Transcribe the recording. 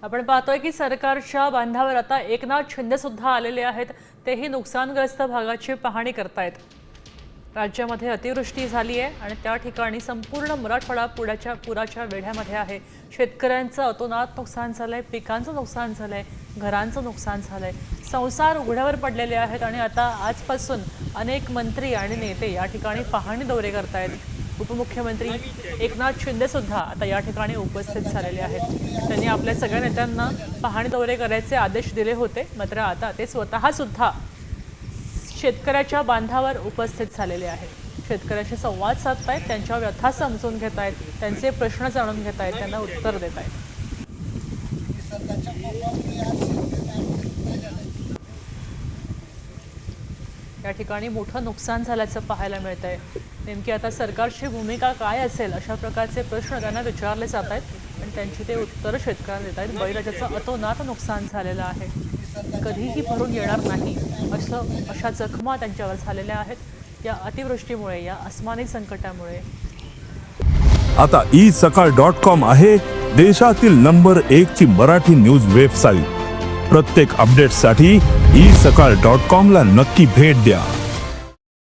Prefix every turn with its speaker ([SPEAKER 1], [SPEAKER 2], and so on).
[SPEAKER 1] आपण पाहतोय की सरकारच्या बांधावर आता एकनाथ शिंदे सुद्धा आलेले आहेत। तेही नुकसानग्रस्त भागाची पाहणी करतायत। राज्यामध्ये अतिवृष्टी झाली आहे आणि त्या ठिकाणी संपूर्ण मराठवाडा पुराच्या वेढ्यामध्ये आहे। शेतकऱ्यांचं अतोनात नुकसान झालंय, पिकांचं नुकसान झालंय, घरांचं नुकसान झालंय, संसार उघड्यावर पडलेले आहेत आणि आता आजपासून अनेक मंत्री आणि नेते या ठिकाणी पाहणी दौरे करतायत। उपमुख्यमंत्री एकनाथ शिंदे सुद्धा आता या ठिकाणी उपस्थित झालेले आहेत। त्यांनी आपल्या सगळ्या नेत्यांना पाहणी दौरे करायचे आदेश दिले होते, मात्र आता ते स्वतः सुद्धा शेतकऱ्याच्या बांधावर उपस्थित झालेले आहेत। शेतकऱ्यांशी संवाद साधतायत, त्यांच्या व्यथा समजून घेतायत, त्यांचे प्रश्न जाणून घेतायत, त्यांना उत्तर देतायत। या ठिकाणी मोठं नुकसान झाल्याचं पाहायला मिळतंय। नेमकी आता सरकारची भूमिका काय असेल अशा प्रकारचे प्रश्न त्यांना विचारले जात आहेत आणि त्यांची ते उत्तर शेतकऱ्यांना देत आहेत। बळीराजाचं अतोनात नुकसान झालेलं आहे, कधीही भरून येणार नाही अशा जखमा त्यांच्यावर झालेल्या आहेत या अतिवृष्टीमुळे, या अस्मानी संकटामुळे।
[SPEAKER 2] आता isakal.com आहे देशातील नंबर 1 ची मराठी न्यूज वेबसाईट। प्रत्येक अपडेटसाठी isakal.com ला नक्की भेट द्या।